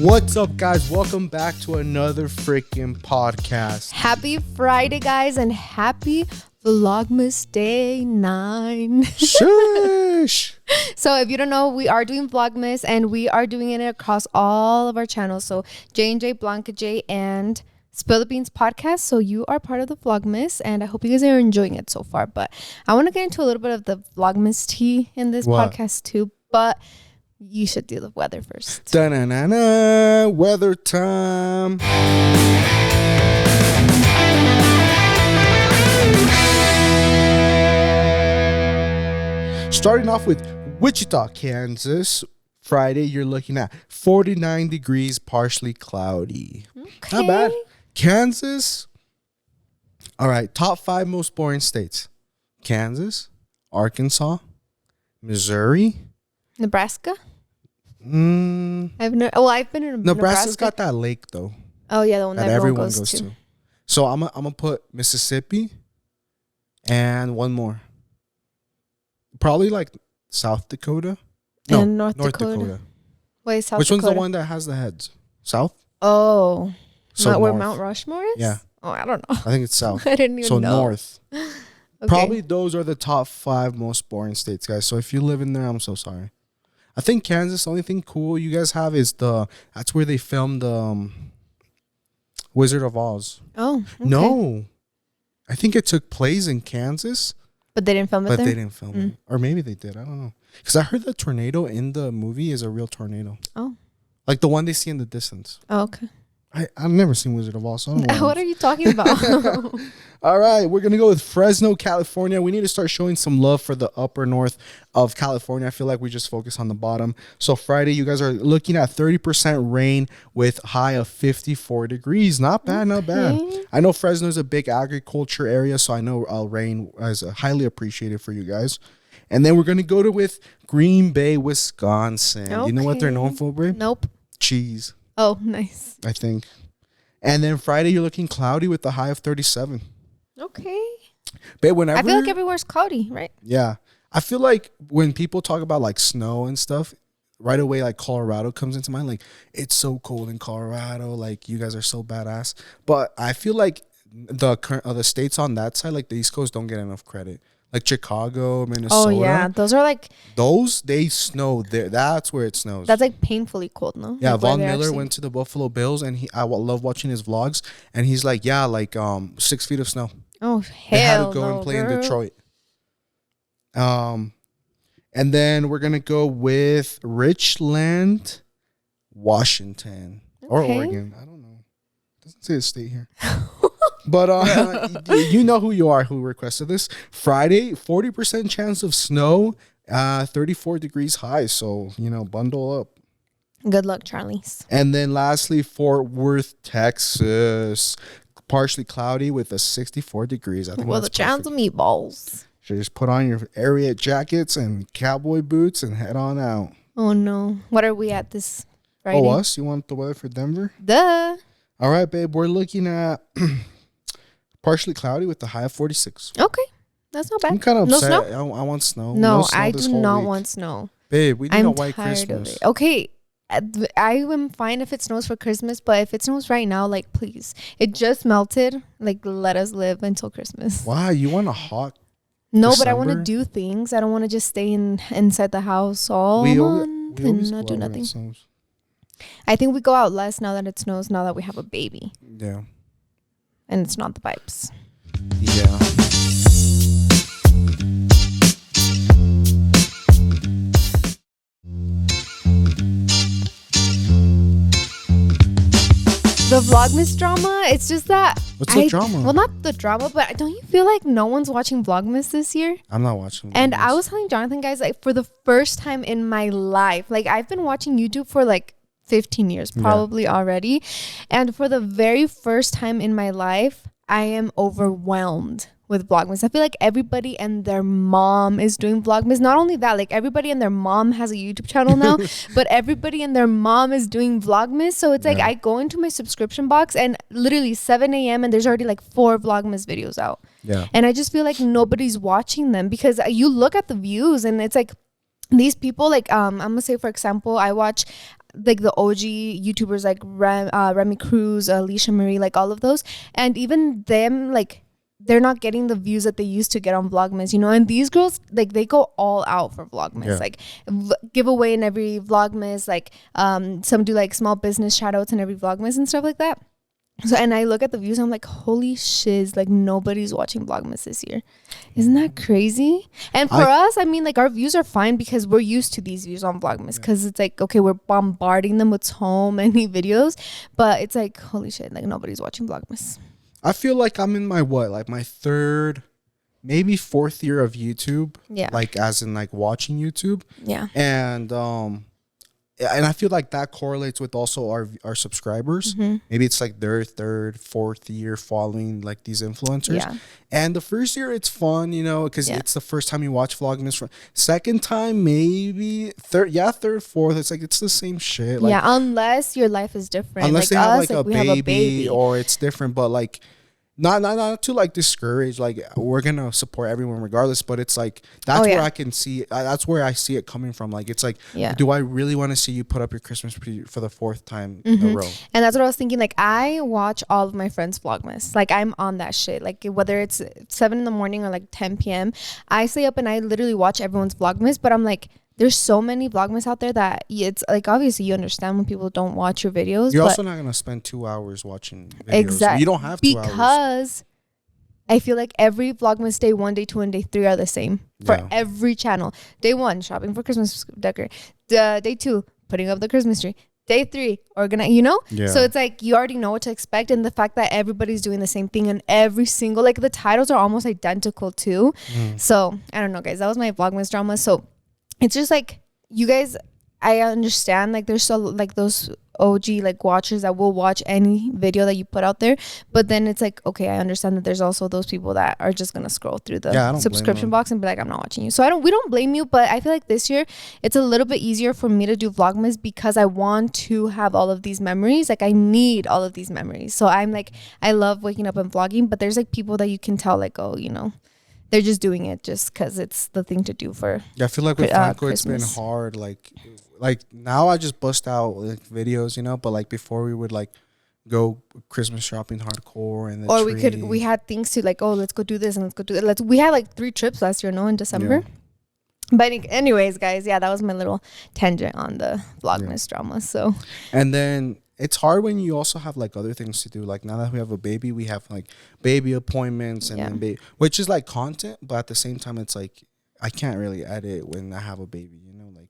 What's up, guys? Welcome back to another freaking podcast. Happy Friday, guys, and happy Vlogmas Day 9. Shush! So if you don't know, we are doing Vlogmas, and we are doing it across all of our channels. So J&J, Blanca J, and Spill the Beans podcast. So you are part of the Vlogmas, and I hope you guys are enjoying it so far. But I want to get into a little bit of the Vlogmas tea in this podcast too. But you should do the weather first. Da-na-na-na, weather time. Starting off with Wichita, Kansas. Friday, you're looking at 49 degrees, partially cloudy. Okay. Not bad. Kansas. All right, top 5 most boring states. Kansas, Arkansas, Missouri. Nebraska? I've been in Nebraska's got that lake though. Oh yeah, the one that everyone goes to. So I'm gonna put Mississippi and one more. Probably like South Dakota. No, and North Dakota. Wait, South Which Dakota. one's the one that has the heads? South? Oh. So not where north. Mount Rushmore is? Yeah. Oh, I don't know. I think it's south. I didn't even so know. north. Okay. Probably those are the top 5 most boring states, guys. So if you live in there, I'm so sorry. I think Kansas, the only thing cool you guys have is that's where they filmed Wizard of Oz. Oh, okay. No. I think it took place in Kansas. But they didn't film it there? But they didn't film it. Or maybe they did. I don't know. Because I heard the tornado in the movie is a real tornado. Oh. Like the one they see in the distance. Oh, okay. I've never seen Wizard of Oz. So I don't know what are you talking about? All right, we're going to go with Fresno, California. We need to start showing some love for the upper north of California. I feel like we just focus on the bottom. So Friday, you guys are looking at 30% rain with high of 54 degrees. Not bad, not bad. I know Fresno is a big agriculture area, so I know rain is highly appreciated for you guys. And then we're going to go with Green Bay, Wisconsin. Okay. You know what they're known for, Brehm? Nope. Cheese. Oh, nice. I think. And then Friday, you're looking cloudy with a high of 37. Okay. But whenever, I feel like everywhere's cloudy, right? Yeah. I feel like when people talk about like snow and stuff, right away like Colorado comes into mind. Like, it's so cold in Colorado. Like, you guys are so badass. But I feel like the states on that side, like the East Coast, don't get enough credit. Like Chicago, Minnesota. Oh, yeah. Those are like... they snow there. That's where it snows. That's like painfully cold, no? Yeah, like Von Miller went to the Buffalo Bills, and I love watching his vlogs. And he's like, 6 feet of snow. Oh, hell They had to go and play girl. in Detroit. And then we're going to go with Richland, Washington. Or Oregon. I don't know. It doesn't say a state here. But you know who you are who requested this. Friday, 40% chance of snow, 34 degrees high. So, bundle up. Good luck, Charlies. And then lastly, Fort Worth, Texas. Partially cloudy with a 64 degrees. I think the chance of meatballs. Should just put on your Ariat jackets and cowboy boots and head on out. Oh, no. What are we at this Friday? Oh, us? You want the weather for Denver? Duh. All right, babe. We're looking at partially cloudy with a high of 46. Okay. That's not bad. I'm kind of upset. No snow? I want snow. No, snow I this do whole not week. want snow. Babe, we need I'm a white tired Christmas. of it. Okay. I am fine if it snows for Christmas, but if it snows right now, like, please. It just melted. Like, let us live until Christmas. Why? You want a hot No, December? but I want to do things. I don't want to just stay inside the house all month and not do nothing. I think we go out less now that it snows, now that we have a baby. Yeah. And it's not the vibes. Yeah. The Vlogmas drama, it's just that... What's the drama? Well, not the drama, but don't you feel like no one's watching Vlogmas this year? I'm not watching Vlogmas. And I was telling Jonathan, guys, like, for the first time in my life, like, I've been watching YouTube for like 15 years probably already. And for the very first time in my life, I am overwhelmed with Vlogmas. I feel like everybody and their mom is doing Vlogmas. Not only that, like, everybody and their mom has a YouTube channel now, but everybody and their mom is doing Vlogmas. So it's like I go into my subscription box and literally 7 a.m. and there's already like 4 Vlogmas videos out. Yeah. And I just feel like nobody's watching them because you look at the views and it's like these people, like, I'm gonna say, for example, I watch like the OG YouTubers like Remy Cruz, Alicia Marie, like all of those, and even them, like they're not getting the views that they used to get on Vlogmas, you know. And these girls, like they go all out for Vlogmas, like giveaway in every Vlogmas, like some do like small business shout outs in every Vlogmas and stuff like that. So, and I look at the views and I'm like, holy shiz, like nobody's watching Vlogmas this year. Isn't that crazy? And for us, I mean, like our views are fine because we're used to these views on Vlogmas, because it's like, okay, we're bombarding them with so many videos, but it's like, holy shit, like nobody's watching Vlogmas. I feel like I'm in my my third, maybe fourth year of YouTube. Yeah. Like as in like watching YouTube. Yeah. And I feel like that correlates with also our subscribers. Maybe it's like their third, fourth year following like these influencers. Yeah. And the first year it's fun, you know, because it's the first time you watch Vlogmas. Second time, maybe third, fourth. It's like it's the same shit. Like, unless your life is different. Unless like they have like a baby or it's different, but like. Not to like discourage, like we're gonna support everyone regardless, but it's like that's where I can see that's where I see it coming from. Like it's like, do I really want to see you put up your Christmas tree for the fourth time in a row? And that's what I was thinking. Like I watch all of my friends' Vlogmas. Like I'm on that shit. Like whether it's 7 in the morning or like 10 p.m. I stay up and I literally watch everyone's Vlogmas. But I'm like, there's so many Vlogmas out there that it's like, obviously you understand when people don't watch your videos. You're also not going to spend 2 hours watching videos. Exactly. You don't have 2 hours. Because I feel like every Vlogmas day 1, day 2, and day 3 are the same for every channel. Day 1, shopping for Christmas decor. Day 2, putting up the Christmas tree. Day 3, organize, you know? Yeah. So it's like, you already know what to expect. And the fact that everybody's doing the same thing and every single, like the titles are almost identical too. So I don't know, guys. That was my Vlogmas drama. So it's just like, you guys, I understand like there's so like those OG like watchers that will watch any video that you put out there, but then it's like, okay, I understand that there's also those people that are just gonna scroll through the subscription box and be like, I'm not watching you. So we don't blame you, but I feel like this year it's a little bit easier for me to do Vlogmas because I want to have all of these memories. Like I need all of these memories. So I'm like, I love waking up and vlogging, but there's like people that you can tell like, oh, you know, they're just doing it just because it's the thing to do for I feel like with Franco it's been hard. Like now I just bust out like videos, you know, but like before we would like go Christmas shopping hardcore and we had things to like, oh, let's go do this and let's go do that. We had like 3 trips last year, no, in December. But anyways, guys, that was my little tangent on the Vlogmas drama. So and then it's hard when you also have like other things to do. Like now that we have a baby, we have like baby appointments and then which is like content, but at the same time, it's like I can't really edit when I have a baby, you know, like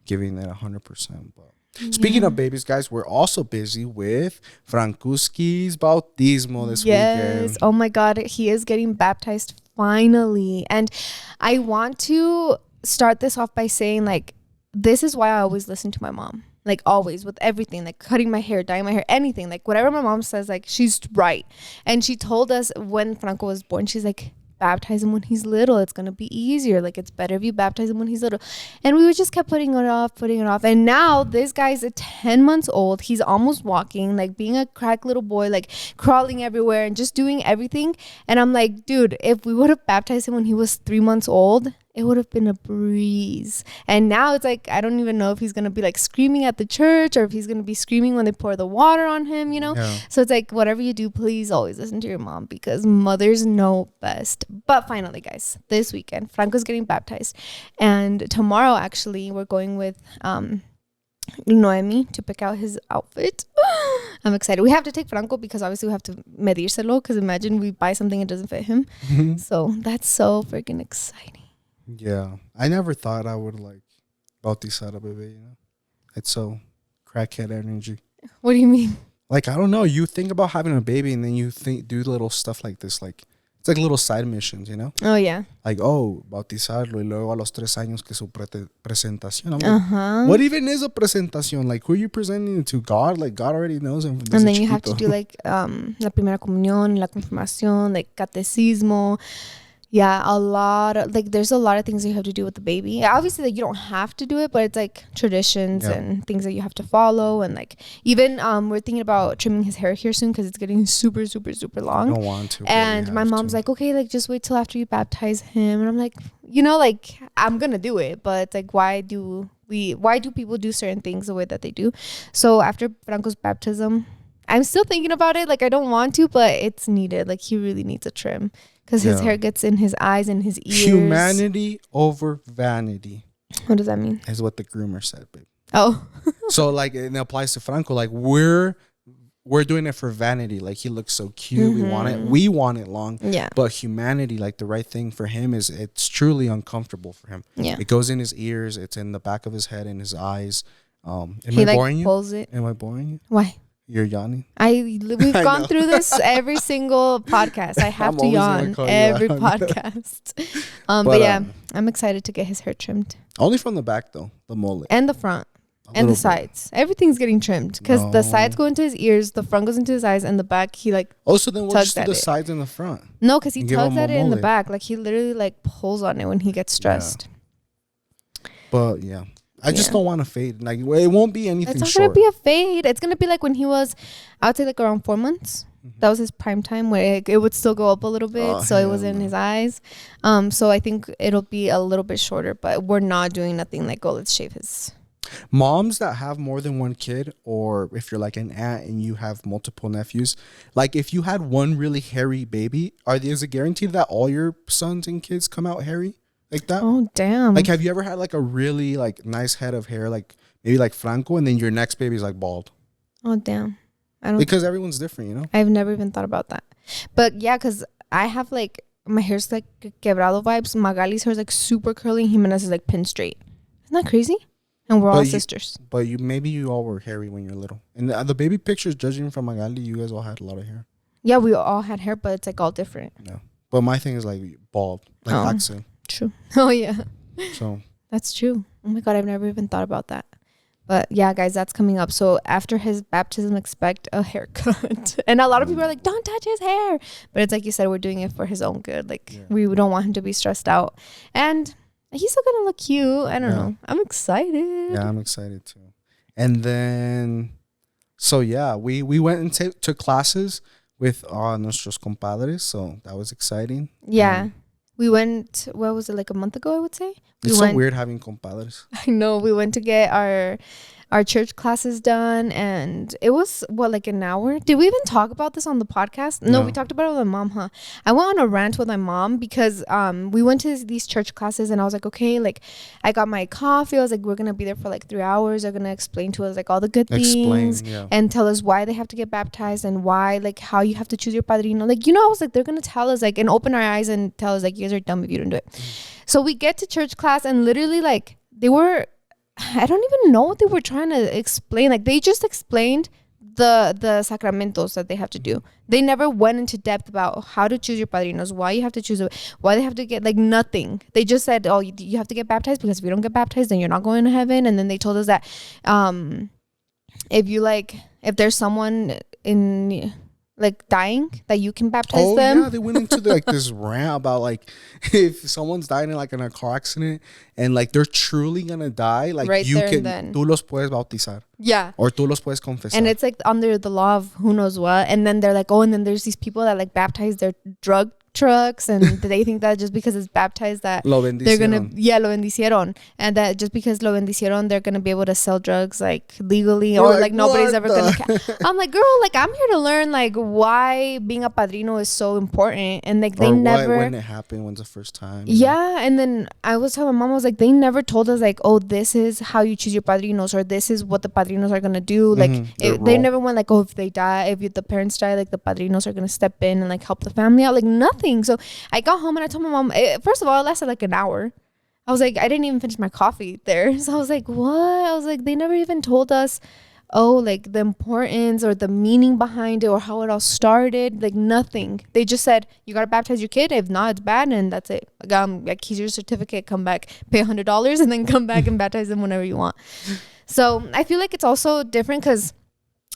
giving it 100%. But speaking of babies, guys, we're also busy with Francuski's Baptismo this weekend. Oh my God, he is getting baptized finally. And I want to start this off by saying like, this is why I always listen to my mom. Like always with everything, like cutting my hair, dyeing my hair, anything, like whatever my mom says, like she's right. And she told us when Franco was born, she's like, baptize him when he's little. It's going to be easier. Like it's better if you baptize him when he's little. And we just kept putting it off. And now this guy's 10 months old. He's almost walking, like being a crack little boy, like crawling everywhere and just doing everything. And I'm like, dude, if we would have baptized him when he was 3 months old, it would have been a breeze. And now it's like, I don't even know if he's going to be like screaming at the church or if he's going to be screaming when they pour the water on him, you know? Yeah. So it's like, whatever you do, please always listen to your mom because mothers know best. But finally, guys, this weekend, Franco's getting baptized. And tomorrow, actually, we're going with Noemi to pick out his outfit. I'm excited. We have to take Franco because obviously we have to medírselo because imagine we buy something and it doesn't fit him. So that's so freaking exciting. Yeah, I never thought I would like bautizar a bebé, you know? It's so crackhead energy. What do you mean? Like, I don't know. You think about having a baby and then you do little stuff like this. Like, it's like little side missions, you know? Oh, yeah. Like, oh, bautizarlo y luego a los 3 años que su presentación. I'm like, what even is a presentación? Like, who are you presenting it to? God? Like, God already knows him. And then you have to do like la primera comunión, la confirmación, like catecismo. Yeah, a lot of like there's a lot of things you have to do with the baby. Obviously, like you don't have to do it, but it's like traditions and things that you have to follow. And like even we're thinking about trimming his hair here soon because it's getting super, super, super long. I don't want to. And my mom's like, okay, like just wait till after you baptize him. And I'm like, you know, like I'm gonna do it, but it's like why do why do people do certain things the way that they do. So after Franco's baptism, I'm still thinking about it. Like, I don't want to, but it's needed. Like, he really needs a trim because his hair gets in his eyes and his ears. Humanity over vanity. What does that mean? Is what the groomer said, babe. Oh. So like it applies to Franco. Like we're doing it for vanity. Like he looks so cute. We want it long. Yeah. But humanity, like the right thing for him is it's truly uncomfortable for him. Yeah. It goes in his ears. It's in the back of his head and his eyes. Am he I boring pulls it. Am I boring you? Why? You're yawning. We've gone through this every single podcast. I have to yawn every podcast. But yeah, I'm excited to get his hair trimmed. Only from the back though, the mullet and the front. And the sides. Everything's getting trimmed because the sides go into his ears, the front goes into his eyes, and the back he like. Oh, so then we'll just do the sides and the front. No, because he tugs at it in the back. Like he literally like pulls on it when he gets stressed. Yeah. But yeah, I just don't want to fade. Like it won't be anything. It's not gonna be a fade. It's gonna be like when he was, I would say like around 4 months. That was his prime time where it would still go up a little bit, so it was in his eyes. So I think it'll be a little bit shorter, but we're not doing nothing like, oh, let's shave his. Moms that have more than one kid, or if you're like an aunt and you have multiple nephews, like if you had one really hairy baby, is it guaranteed that all your sons and kids come out hairy like that? Oh damn! Like have you ever had like a really like nice head of hair, like maybe like Franco, and then your next baby's like bald? Oh damn! I don't, because everyone's different, you know. I've never even thought about that, but yeah, because I have like my hair's like quebrado vibes. Magali's hair is like super curly, and Jimenez is like pin straight. Isn't that crazy? And we're all sisters. But maybe you all were hairy when you were little. And the baby pictures, judging from Magali, you guys all had a lot of hair. Yeah, we all had hair, but it's like all different. Yeah. But my thing is like bald. Like Axel. True. Oh, yeah. So. That's true. Oh my God, I've never even thought about that. But yeah, guys, that's coming up. So after his baptism, expect a haircut. And a lot of people are like, don't touch his hair. But it's like you said, we're doing it for his own good. Like we don't want him to be stressed out. And he's still gonna look cute. I don't know. I'm excited. Yeah, I'm excited too. And then, so yeah, we went and took classes with nuestros compadres. So that was exciting. Yeah, we went. What was it, like a month ago? I would say. It's so weird having compadres. I know. We went to get our church classes done, and it was like an hour. Did we even talk about this on the podcast? No, we talked about it with my mom, huh? I went on a rant with my mom because we went to these church classes, and I was like, okay, like I got my coffee. I was like, we're gonna be there for like 3 hours. They're gonna explain to us like all the good things and tell us why they have to get baptized and why, like, how you have to choose your padrino. Like, I was like, they're gonna tell us like and open our eyes and tell us like, you guys are dumb if you don't do it. So we get to church class, and literally like I don't even know what they were trying to explain. Like they just explained the sacramentos that they have to do. They never went into depth about how to choose your padrinos, why you have to choose it, why they have to get, like, nothing. They just said, oh, you have to get baptized because if you don't get baptized, then you're not going to heaven. And then they told us that if there's someone in like dying, that you can baptize them. Yeah, they went into this rant about like if someone's dying in a car accident and like they're truly gonna die, like right you can, tú los puedes bautizar. Yeah. Or tú los puedes confesar. And it's like under the law of who knows what. And then they're like, oh, and then there's these people that like baptize their drug trucks, and they think that just because it's baptized that lo bendicieron. They're gonna lo bendicieron, and that just because lo bendicieron they're gonna be able to sell drugs like legally. Or like nobody's ever gonna I'm like, girl, like I'm here to learn like why being a padrino is so important. And like they never when it happened, when's the first time. Yeah. And then I was telling my mom, I was like, they never told us like, oh, this is how you choose your padrinos, or this is what the padrinos are gonna do. Like they never went like, oh, if they die, if the parents die, like the padrinos are gonna step in and like help the family out. Like nothing. So I got home and I told my mom, first of all, it lasted like an hour. I was like, I didn't even finish my coffee there. So I was like, what? I was like, they never even told us, oh, like the importance or the meaning behind it or how it all started. Like nothing. They just said, you got to baptize your kid. If not, it's bad. And that's it. Like here's your certificate. Come back, pay $100 and then come back and baptize them whenever you want. So I feel like it's also different because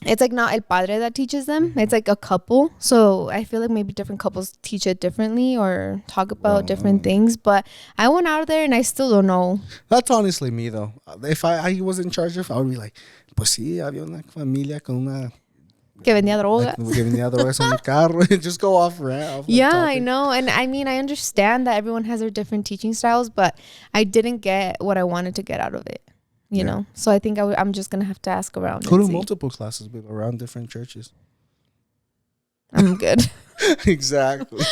it's like not el padre that teaches them. It's like a couple. So I feel like maybe different couples teach it differently or talk about different things. But I went out there and I still don't know. That's honestly me though. If I was in charge of, I would be like, pues sí, había una familia con una que vendía drogas. Que vendía drogas en mi carro. Just go off rant. Yeah, I know. And I mean, I understand that everyone has their different teaching styles, but I didn't get what I wanted to get out of it. you know. So I think I'm just gonna have to ask around. Go to multiple classes, babe, around different churches. I'm good. Exactly.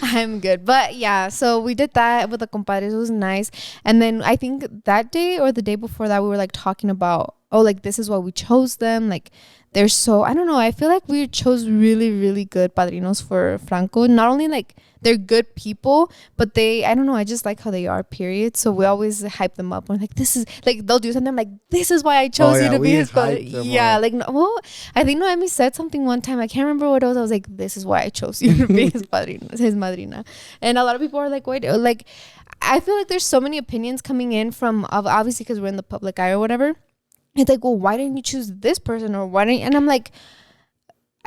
I'm good. But yeah, so we did that with the compadres. It was nice. And then I think that day or the day before that, we were like talking about, oh, like this is why we chose them. Like they're so, I don't know. I feel like we chose really, really good padrinos for Franco. Not only like they're good people, but I don't know. I just like how they are, period. So we always hype them up. We're like, this is like, they'll do something. I'm like, this is why I chose you to be his padrino. Yeah. Like, no, well, I think Noemi said something one time. I can't remember what it was. I was like, this is why I chose you to be his padrino, his madrina. And a lot of people are like, wait, like, I feel like there's so many opinions coming in from, obviously, because we're in the public eye or whatever. It's like, well, why didn't you choose this person, or why didn't? And I'm like,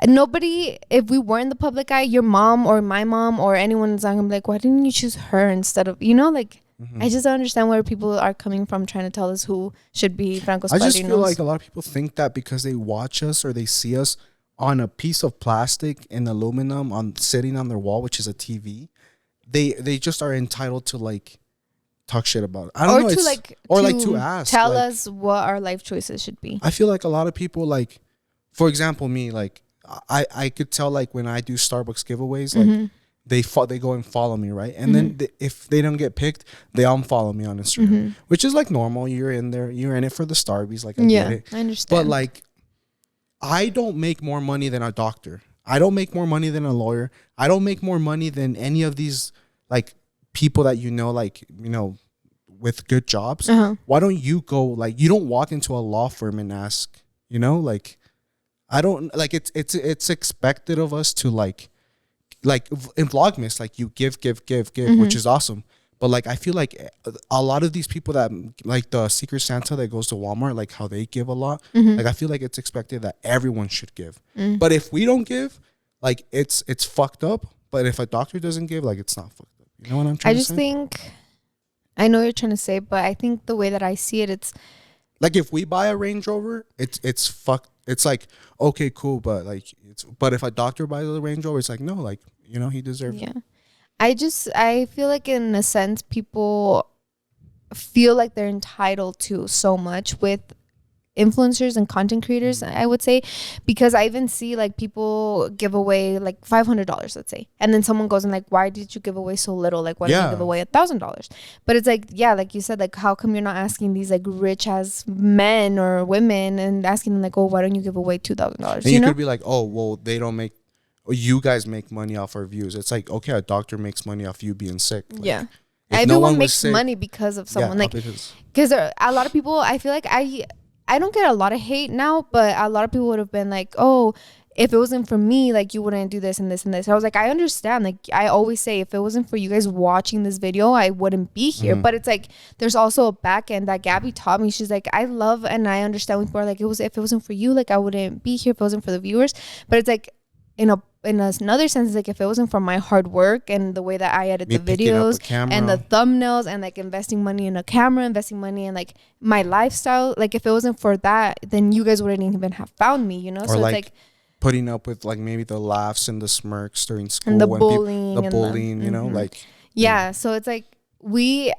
nobody, if we were in the public eye, your mom or my mom or anyone's I'm like, why didn't you choose her instead of, you know, like, I just don't understand where people are coming from trying to tell us who should be Franco's padrinos. I just feel like a lot of people think that because they watch us or they see us on a piece of plastic in aluminum on sitting on their wall, which is a TV, they just are entitled to like talk shit about it. I don't know. To ask, tell us what our life choices should be. I feel like a lot of people, like, for example, me, like, I could tell, like, when I do Starbucks giveaways, like, they go and follow me, right? And then if they don't get picked, they unfollow me on Instagram, which is like normal. You're in it for the Starbies, like, I get it. I understand. But like, I don't make more money than a doctor. I don't make more money than a lawyer. I don't make more money than any of these like people that like, with good jobs. Why don't you go, like, you don't walk into a law firm and ask, like, I don't, like, it's expected of us to like in Vlogmas, like, you give, which is awesome. But like, I feel like a lot of these people that like the Secret Santa that goes to Walmart, like how they give a lot, like, I feel like it's expected that everyone should give. But if we don't give, like, it's fucked up. But if a doctor doesn't give, like, it's not fucked up. You know what I'm trying to say? I just think, I know what you're trying to say, but I think the way that I see it, it's like, if we buy a Range Rover, it's fucked. It's like, okay, cool, but like, but if a doctor buys a Range Rover, it's like, no, like, he deserves it. I feel like in a sense people feel like they're entitled to so much with influencers and content creators, I would say, because I even see like people give away like $500, let's say, and then someone goes and like, why did you give away so little? Like, why did you give away $1,000? But it's like, yeah, like you said, like, how come you're not asking these like rich ass men or women and asking them like, oh, why don't you give away $2,000? And you could be like, oh, well, they don't make, you guys make money off our views. It's like, okay, a doctor makes money off you being sick. Like, everyone makes money because of someone, like, because a lot of people, I feel like I don't get a lot of hate now, but a lot of people would have been like, oh, if it wasn't for me, like, you wouldn't do this and this and this. I was like, I understand. Like, I always say, if it wasn't for you guys watching this video, I wouldn't be here. But it's like, there's also a back end that Gabby taught me. She's like, I love and I understand when people are like, if it wasn't for you, like, I wouldn't be here if it wasn't for the viewers. But it's like, in another sense, like, if it wasn't for my hard work and the way that I edit the videos and the thumbnails and like investing money in a camera, investing money in like my lifestyle, like, if it wasn't for that, then you guys wouldn't even have found me, Or so like, it's like putting up with like maybe the laughs and the smirks during school and the bullying, like, so it's like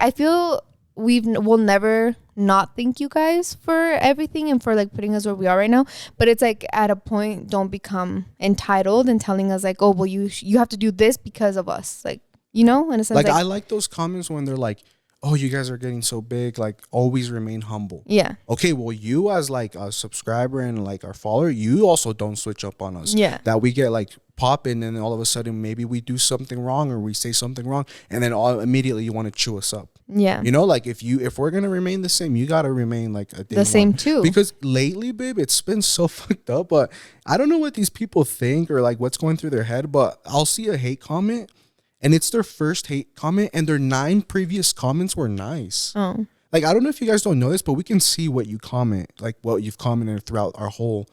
I feel we'll never not thank you guys for everything and for like putting us where we are right now, but it's like, at a point, don't become entitled and telling us like, oh, well, you have to do this because of us, like, in a sense, like I like those comments when they're like, oh, you guys are getting so big, like, always remain humble. Yeah. Okay, well, you as like a subscriber and like our follower, you also don't switch up on us. Yeah. That we get like pop in and then all of a sudden maybe we do something wrong or we say something wrong and then immediately you want to chew us up. Yeah. Like, if we're gonna remain the same, you gotta remain like a day the same too. Because lately, babe, it's been so fucked up. But I don't know what these people think or like what's going through their head. But I'll see a hate comment, and it's their first hate comment, and their 9 previous comments were nice. Oh. Like, I don't know if you guys don't know this, but we can see what you comment, like what you've commented throughout our whole,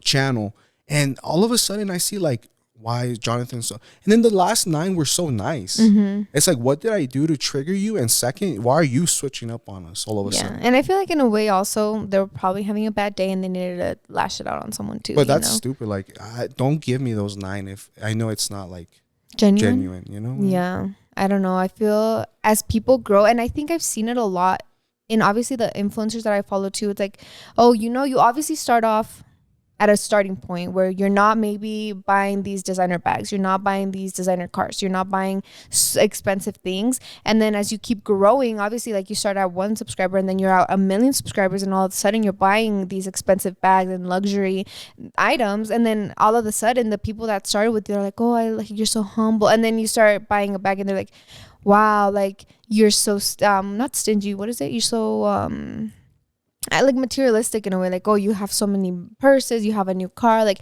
channel. And all of a sudden, I see like, why is Jonathan so? And then the last 9 were so nice. It's like, what did I do to trigger you? And second, why are you switching up on us all of a sudden? And I feel like in a way also they were probably having a bad day and they needed to lash it out on someone too. But that's stupid. Like, don't give me those 9 if I know it's not like genuine. Yeah, I don't know. I feel as people grow, and I think I've seen it a lot and obviously the influencers that I follow too, it's like, oh, you know, you obviously start off at a starting point where you're not maybe buying these designer bags, you're not buying these designer cars, you're not buying expensive things. And then as you keep growing, obviously, like you start at 1 subscriber and then you're at 1 million subscribers, and all of a sudden you're buying these expensive bags and luxury items. And then all of a sudden the people that started with you are like, oh, I like, you're so humble. And then you start buying a bag and they're like, wow, like you're so not stingy, what is it, you're so I like materialistic in a way, like, oh, you have so many purses, you have a new car. Like,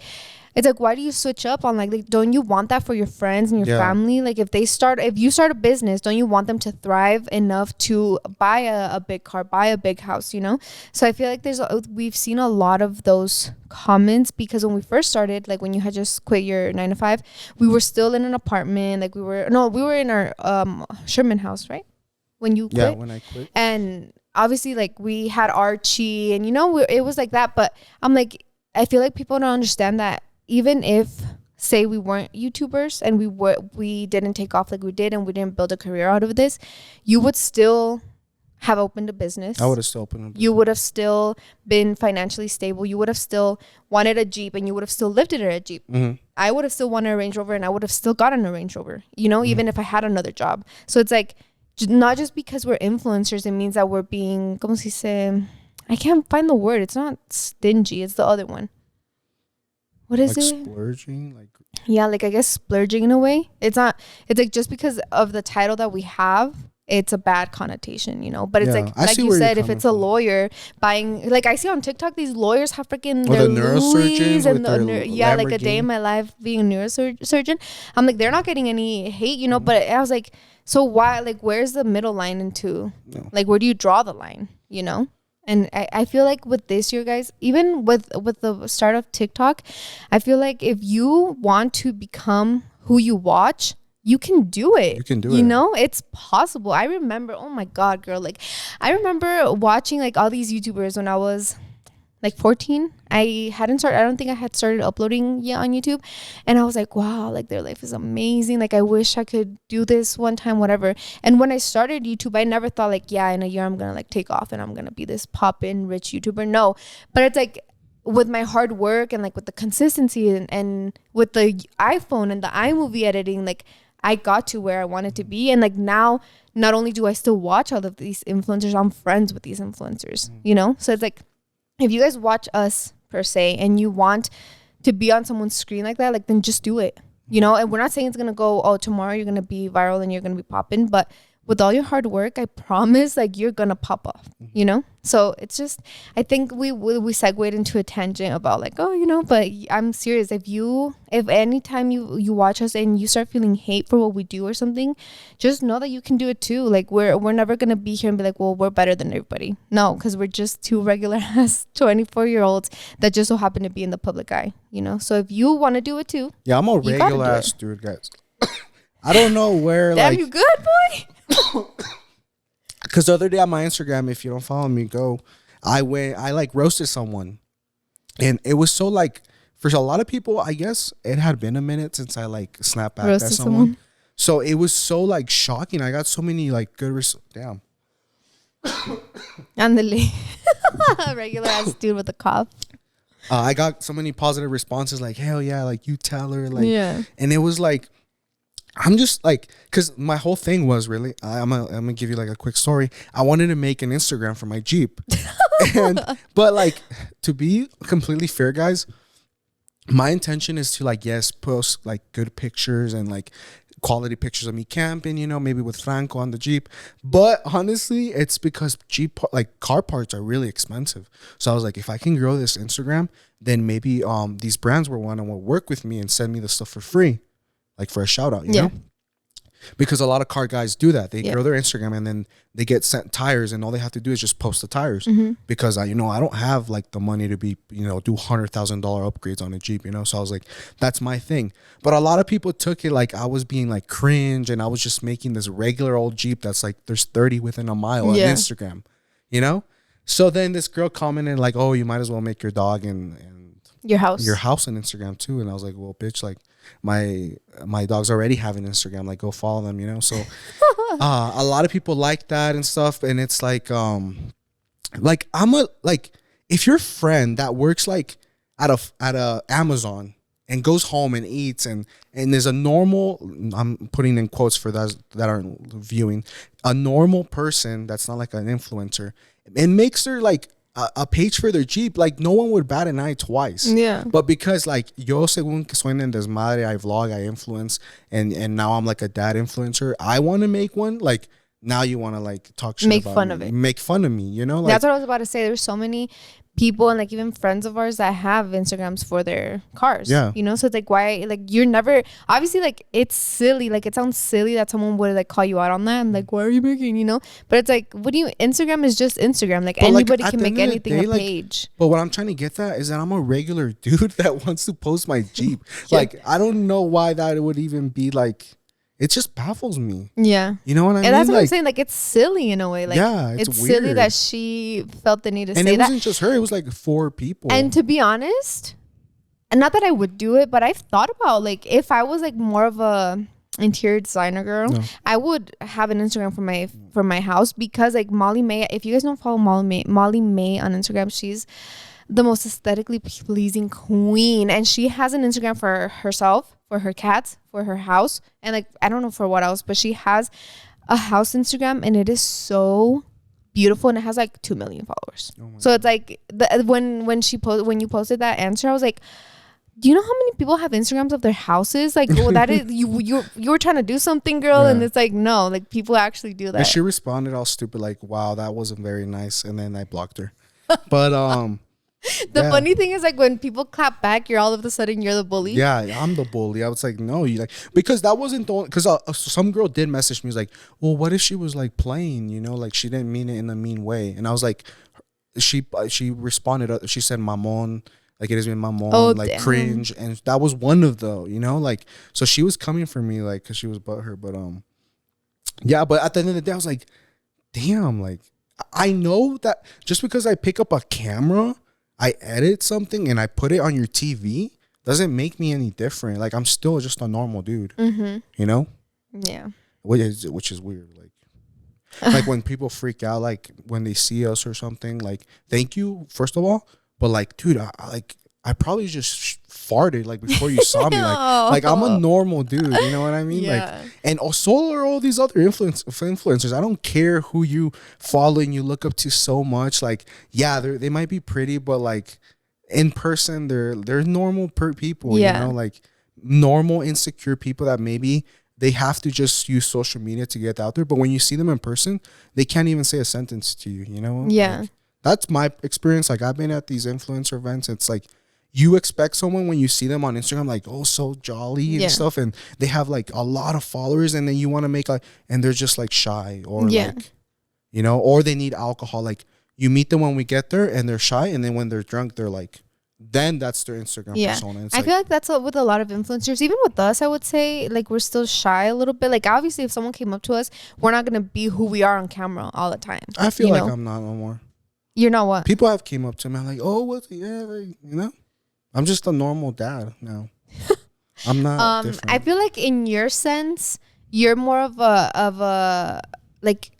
it's like, why do you switch up on like don't you want that for your friends and your family? Like, if you start a business, don't you want them to thrive enough to buy a big car, buy a big house, you know? So I feel like we've seen a lot of those comments, because when we first started, like when you had just quit your 9 to 5, we were still in an apartment. Like we were in our Sherman house, right? When you quit. Yeah, when I quit. And obviously, like, we had Archie, and you know, it was like that. But I'm like, I feel like people don't understand that even if, say, we weren't YouTubers and we didn't take off like we did, and we didn't build a career out of this, you would still have opened a business. I would have still opened a business. You would have still been financially stable. You would have still wanted a Jeep, and you would have still lived in a Jeep. Mm-hmm. I would have still wanted a Range Rover, and I would have still gotten a Range Rover, you know, even if I had another job. So it's like, not just because we're influencers, it means that we're being, ¿cómo se dice? I can't find the word. It's not stingy. It's the other one. What is it? Splurging? Like, yeah, like, I guess splurging in a way. It's not, it's like, just because of the title that we have, it's a bad connotation, you know? But it's like you said, if it's a lawyer buying, like, I see on TikTok, these lawyers have freaking their neurosurgeons and like a day in my life being a neurosurgeon. I'm like, they're not getting any hate, you know? But I was like, so why, like, where's the middle line into, like, where do you draw the line, you know? And I feel like with this year, guys, even with the start of TikTok, I feel like if you want to become who you watch, you can do it. You can do it. You know, it's possible. I remember, oh my God, girl. Like, I remember watching like all these YouTubers when I was like 14. I don't think I had started uploading yet on YouTube. And I was like, wow, like their life is amazing. Like, I wish I could do this one time, whatever. And when I started YouTube, I never thought like, yeah, in a year I'm going to like take off and I'm going to be this pop-in rich YouTuber. No, but it's like, with my hard work and like with the consistency and with the iPhone and the iMovie editing, like I got to where I wanted to be. And like now, not only do I still watch all of these influencers, I'm friends with these influencers, you know? So it's like, if you guys watch us per se and you want to be on someone's screen like that, like, then just do it, you know? And we're not saying it's going to go, oh, tomorrow you're going to be viral and you're going to be popping, but with all your hard work, I promise, like, you're going to pop off, you know? So it's just, I think we segued into a tangent about like, oh, you know, but I'm serious. If anytime you watch us and you start feeling hate for what we do or something, just know that you can do it too. Like, we're never going to be here and be like, well, we're better than everybody. No, because we're just two regular ass 24-year-olds that just so happen to be in the public eye, you know? So if you want to do it too. Yeah, I'm a regular ass dude, guys. I don't know where. Damn, you good, boy? Because the other day on my Instagram, if you don't follow me, go. I like roasted someone, and it was so like, for a lot of people, I guess it had been a minute since I like snapped back at someone. So it was so like shocking. I got so many like good damn. Andale. Regular ass dude with a cough. I got so many positive responses like, hell yeah, like you tell her, like, yeah. And it was like, I'm just like, because my whole thing was really, I'm gonna give you like a quick story. I wanted to make an Instagram for my Jeep, but like, to be completely fair, guys, my intention is to like, yes, post like good pictures and like quality pictures of me camping, you know, maybe with Franco on the Jeep. But honestly, it's because Jeep, like car parts are really expensive. So I was like, if I can grow this Instagram, then maybe these brands will want to work with me and send me the stuff for free. Like for a shout out, you know? Because a lot of car guys do that. They grow their Instagram and then they get sent tires and all they have to do is just post the tires. Because I don't have like the money to be, do $100,000 upgrades on a Jeep, So I was like, that's my thing. But a lot of people took it like I was being like cringe and I was just making this regular old Jeep that's like there's 30 within a mile on Instagram, So then this girl commented like, oh, you might as well make your dog and your house on Instagram too. And I was like, well, bitch, like my dogs already have an Instagram, like go follow them, So a lot of people like that and stuff, and it's like like I'm a like if your friend that works like at a Amazon and goes home and eats and is a normal, I'm putting in quotes for those that aren't viewing, a normal person that's not like an influencer, and makes her like a page for their Jeep, like no one would bat an eye twice. Yeah. But because like yo según que soy en desmadre, I vlog, I influence, and now I'm like a dad influencer, I want to make one. Like now you want to like talk shit Make about fun me, of it. make fun of me, you know? Like, That's what I was about to say. There's so many people and like even friends of ours that have Instagrams for their cars. Yeah. You know, so it's like why like you're never obviously like it's silly. Like it sounds silly that someone would like call you out on that and like why are you making, you know? But it's like what do you Instagram is just Instagram. Like but, like, anybody at can the make end of the anything day, a like, page. but what I'm trying to get at is that I'm a regular dude that wants to post my Jeep. Yeah. Like I don't know why that would even be like. It just baffles me. Yeah. You know what I mean? And that's what like, I'm saying. Like it's silly in a way. Like yeah, it's silly weird. that she felt the need to and say it that. wasn't just her. It was like 4 people. And to be honest, and not that I would do it, but I've thought about like if I was like more of a interior designer girl, No. I would have an Instagram for my house because like Molly May, if you guys don't follow Molly May on Instagram, she's the most aesthetically pleasing queen, and she has an Instagram for herself, for her cats, for her house, and like I don't know for what else, but she has a house Instagram and it is so beautiful and it has like 2 million followers. So it's like when you posted that answer, I was like, do you know how many people have Instagrams of their houses? Like, well, that is you were trying to do something, girl, Yeah. and it's like no, like people actually do that. And she responded all stupid, like, "Wow, that wasn't very nice," and then I blocked her. But The yeah. funny thing is like when people clap back, you're all of a sudden you're the bully. Yeah, I'm the bully. I was like, no, you like because that wasn't the because some girl did message me. Was like, well, what if she was like playing? You know, like she didn't mean it in a mean way. And I was like, she responded. She said, "Mamon." Like it has been mamon, Oh, like damn. cringe, and that was one of the, you know, like so she was coming for me, like because she was butthurt, but yeah. But at the end of the day, I was like, damn, like I know that just because I pick up a camera, I edit something and I put it on your TV doesn't make me any different. Like I'm still just a normal dude, you know? Yeah. Which is weird. Like when people freak out, like when they see us or something, like thank you first of all, but like dude, I probably just farted like before you saw me. Like I'm a normal dude, you know what I mean? Yeah. Like, and so are all these other influencers. I don't care who you follow and you look up to so much. Like, yeah, they might be pretty, but like in person, they're normal people. Yeah. You know, like normal insecure people that maybe they have to just use social media to get out there. But when you see them in person, they can't even say a sentence to you. You know? Yeah. Like, that's my experience. Like I've been at these influencer events. It's like you expect someone when you see them on Instagram, like, oh, so jolly and stuff. And they have like a lot of followers and then you want to make like, and they're just like shy or like, you know, or they need alcohol. Like you meet them when we get there and they're shy. And then when they're drunk, they're like, then that's their Instagram persona. It's I feel like that's with a lot of influencers. Even with us, I would say like we're still shy a little bit. Like obviously if someone came up to us, we're not going to be who we are on camera all the time. I feel you like know? I'm not no more. You're not what? People have came up to me. I'm like, oh, what's like, you know? I'm just a normal dad now. I'm not different. I feel like in your sense, you're more of a like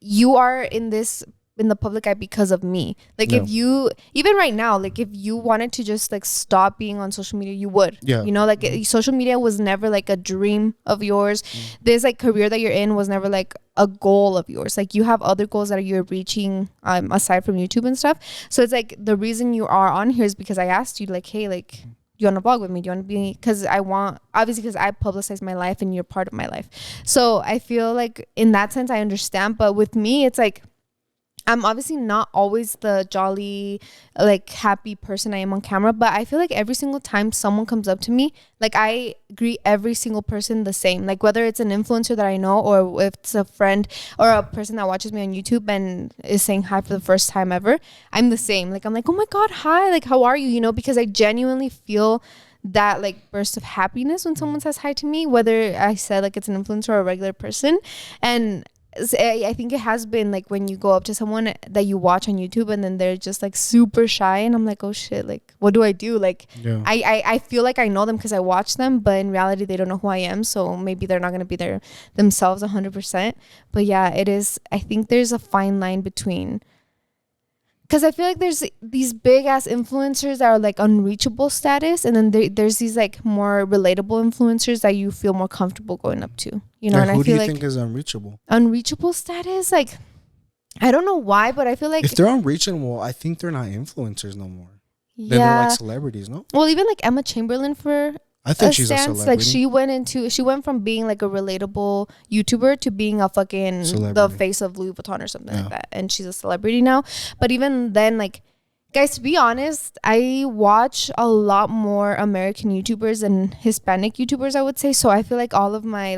you are in the public eye because of me. Like if you even right now, like if you wanted to just like stop being on social media, you would. Yeah. You know, like social media was never like a dream of yours. This like career that you're in was never like a goal of yours. Like you have other goals that you're reaching aside from YouTube and stuff. So it's like the reason you are on here is because I asked you like, hey, like you want to vlog with me? Do you want to be, because I publicize my life and you're part of my life. So I feel like in that sense I understand, but with me it's like I'm obviously not always the jolly, like happy person I am on camera, but I feel like every single time someone comes up to me, like I greet every single person the same. Like whether it's an influencer that I know or if it's a friend or a person that watches me on YouTube and is saying hi for the first time ever, I'm the same. Like I'm like, oh my God, hi, like how are you? You know, because I genuinely feel that like burst of happiness when someone says hi to me, whether I said like it's an influencer or a regular person. And I think it has been like when you go up to someone that you watch on YouTube and then they're just like super shy and I'm like, oh shit, like what do I do? Like I feel like I know them because I watch them, but in reality they don't know who I am, so maybe they're not going to be there themselves 100%. But yeah, it is, I think there's a fine line between Because I feel like there's these big ass influencers that are like unreachable status, and then there's these like more relatable influencers that you feel more comfortable going up to. You know, And and who I do feel you like think is unreachable? unreachable status, like I don't know why, but I feel like If they're unreachable, I think they're not influencers no more. Then they're yeah. like celebrities, no? Well, even like Emma Chamberlain for I think a she's a stance, celebrity. like she went from being like a relatable YouTuber to being a fucking the Celebrity. face of Louis Vuitton or something Yeah. like that, and she's a celebrity now. But even then, like, guys, to be honest, I watch a lot more American YouTubers than Hispanic YouTubers, I would say. So I feel like all of my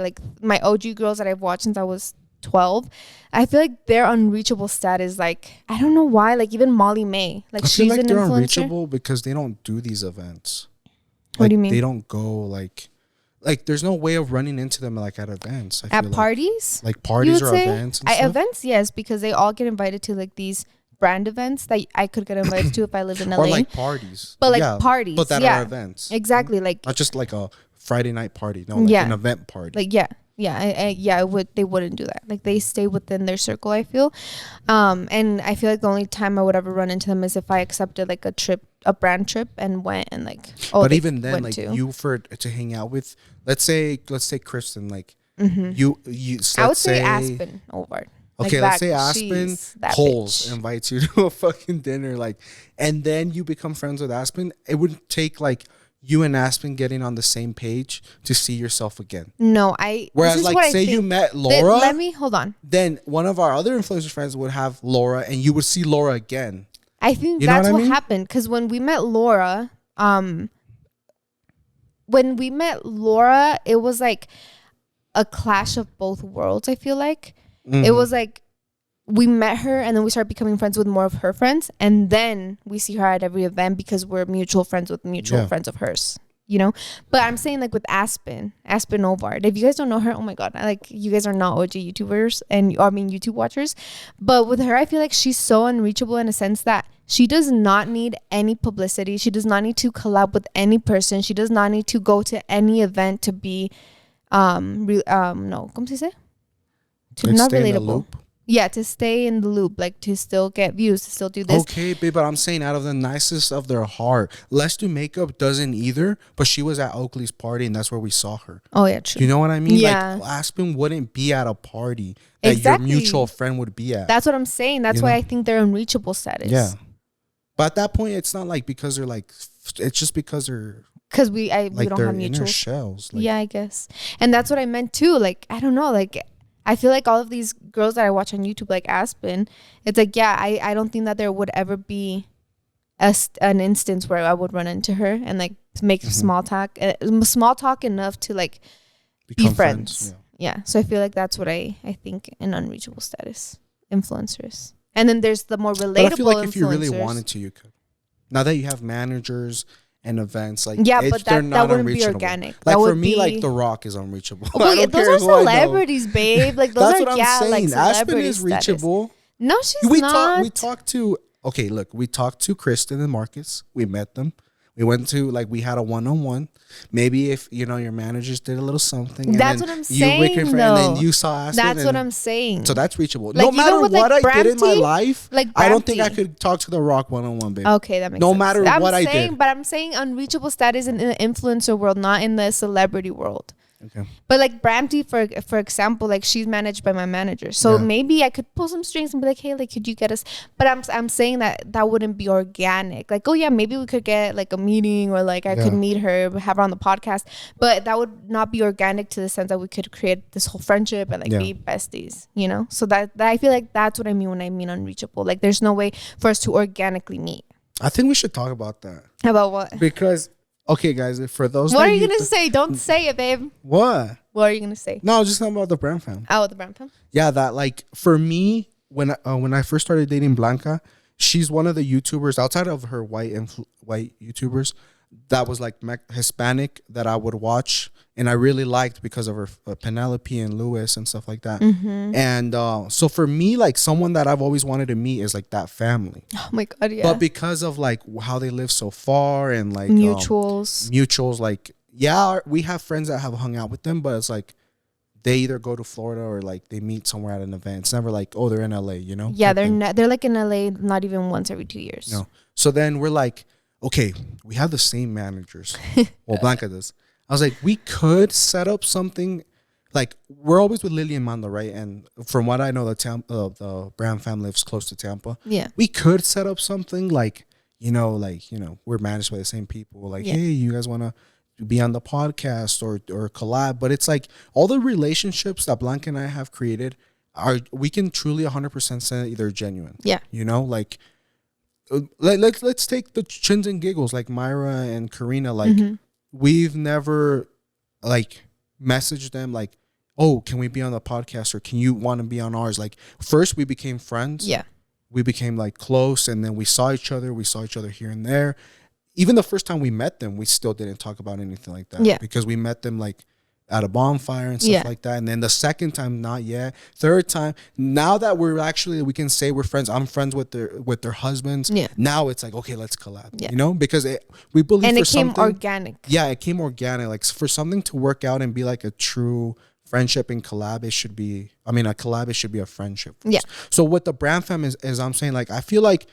OG girls that I've watched since I was 12, I feel like their unreachable status, like, I don't know why, like even Molly May, like, I feel she's like an they're influencer. unreachable because they don't do these events. What do you mean? They don't go like there's no way of running into them like at events. I At feel parties? like You parties would or say? events and stuff. Events, yes, because they all get invited to like these brand events that I could get invited to if I lived in LA. Or like parties. But like Yeah, parties, but that yeah, are events. exactly. Like Not just like a Friday night party. No, like an event party. like I would. They wouldn't do that. Like they stay within their circle, I feel. And I feel like the only time I would ever run into them is if I accepted like a brand trip and went and like. Oh, but they even then, went like to. you for to hang out with, let's say Kristen, like Mm-hmm. you. I would say Aspen over. Okay, like let's say Aspen she's that Coles bitch. invites you to a fucking dinner, like, and then you become friends with Aspen. It would take like you and Aspen getting on the same page to see yourself again. No, Whereas, this is like, what I say you think. met Laura, Let me hold on. then one of our other influencer friends would have Laura, and you would see Laura again. I think You know that's what I what mean? happened because when we met Laura, it was like a clash of both worlds. I feel like it was like we met her and then we started becoming friends with more of her friends, and then we see her at every event because we're mutual friends with mutual friends of hers. You know, but I'm saying like with Aspen Ovard. If you guys don't know her, oh my god, like you guys are not OG YouTubers and YouTube watchers. But with her, I feel like she's so unreachable in a sense that she does not need any publicity. She does not need to collab with any person. She does not need to go to any event to be no, ¿cómo se dice? To Like not stay in the relatable. loop? Yeah, to stay in the loop, like to still get views, to still do this. Okay, babe, but I'm saying out of the nicest of their heart, Let's Do Makeup doesn't either, but she was at Oakley's party and that's where we saw her. Oh yeah, true. Do you know what I mean? Yeah. Like Aspen wouldn't be at a party that Exactly. your mutual friend would be at. That's what I'm saying. That's You why know? I think they're unreachable status. Yeah. But at that point, it's not like because they're like, it's just because they're Because we like don't their have inner mutual. shells. Like, Yeah, I guess. And that's what I meant too. Like, I don't know. Like, I feel like all of these girls that I watch on YouTube, like Aspen, it's like, yeah, I don't think that there would ever be an instance where I would run into her and like make small talk enough to like be friends. Yeah. So I feel like that's what I think an unreachable status influencers. And then there's the more relatable But I feel like influencers. if you really wanted to, you could. Now that you have managers and events, like yeah, it's, but they're that not wouldn't be unreachable. organic. Like that for would me, be, like The Rock is unreachable. Oh, I don't those care are who I know. celebrities, babe. Like those That's are what I'm saying. like Aspen is status. reachable. No, she's We not. talked to. Okay, look, we talked to Kristen and Marcus. We met them. We went to we had a one-on-one. Maybe if your managers did a little something. And That's then what I'm you saying. and then you saw Aspen. That's what I'm saying. So that's reachable. Like, No even matter with, what like, I did in my Brampton, life, like I don't think I Brampton. could talk to The Rock one-on-one, babe. Okay, that makes No sense. matter what I did. But I'm saying unreachable status in the influencer world, not in the celebrity world. Okay. But like Brampton, for example, like she's managed by my manager, so Yeah. maybe I could pull some strings and be like, hey, like, could you get us? But I'm saying that wouldn't be organic. Like, oh yeah, maybe we could get like a meeting, or like I could meet her, have her on the podcast. But that would not be organic to the sense that we could create this whole friendship and like be besties, So that I feel like that's what I mean when I mean unreachable. Like, there's no way for us to organically meet. I think we should talk about that. About what? Because, okay, guys, for those What that are you gonna say? Don't say it, babe. What? What are you gonna say? No, just talking about the Brehm fam. Oh, the Brehm fam. Yeah, that like for me, when I first started dating Blanca, she's one of the YouTubers outside of her white YouTubers that was like Hispanic that I would watch and I really liked because of her Penelope and Lewis and stuff like that. And so for me, like someone that I've always wanted to meet is like that family. Oh my god, yeah. But because of like how they live so far and like mutuals, like, yeah, we have friends that have hung out with them, but it's like they either go to Florida or like they meet somewhere at an event. It's never like, oh, they're in LA, you know? Yeah, they're like in LA not even once every 2 years. No. So then we're like, okay, we have the same managers. Well, Blanca does. I was like, we could set up something. Like, we're always with Lily and Mando, right? And from what I know, the Brehm family lives close to Tampa. Yeah. We could set up something like, we're managed by the same people. Like, hey, you guys want to be on the podcast or collab? But it's like all the relationships that Blanca and I have created we can truly 100% say either genuine. Yeah. You know, like let's take the chins and giggles, like Myra and Karina. Like, we've never like messaged them like, oh, can we be on the podcast, or can you want to be on ours? Like, first we became friends. Yeah. We became like close, and then we saw each other here and there. Even the first time we met them, we still didn't talk about anything like that. Yeah. Because we met them like at a bonfire and stuff like that. And then the second time, not yet. Third time, now that we can say we're friends. I'm friends with their husbands. Yeah. Now it's like, okay, let's collab. Yeah. You know, because we believe and it came organic. Yeah, it came organic. Like, for something to work out and be like a true friendship and collab, it should be a friendship first. Yeah. So what the Brehm fam is I'm saying, like, I feel like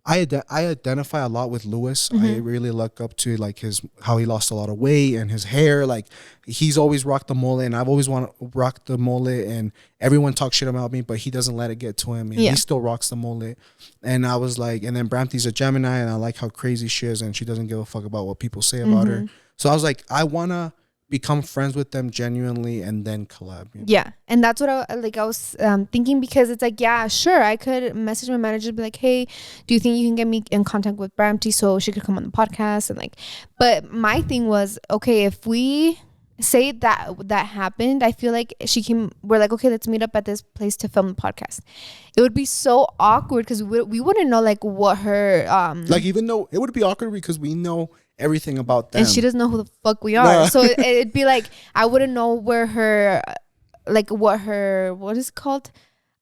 I identify a lot with Lewis. I really look up to like how he lost a lot of weight and his hair. Like, he's always rocked the mullet, and I've always wanted to rock the mullet, and everyone talks shit about me, but he doesn't let it get to him, and he still rocks the mullet. And I was like, and then Brampty's a Gemini, and I like how crazy she is, and she doesn't give a fuck about what people say about her. So I was like, I wanna become friends with them genuinely and then collab. You know? Yeah. And that's what I was thinking, because it's like, yeah, sure, I could message my manager and be like, hey, do you think you can get me in contact with Brampty so she could come on the podcast? And like, but my thing was, okay, if we say that happened, I feel like we're like, okay, let's meet up at this place to film the podcast. It would be so awkward because we wouldn't know like what her like, even though it would be awkward because we know everything about them, and she doesn't know who the fuck we are. So it'd be like, I wouldn't know where her what is it called,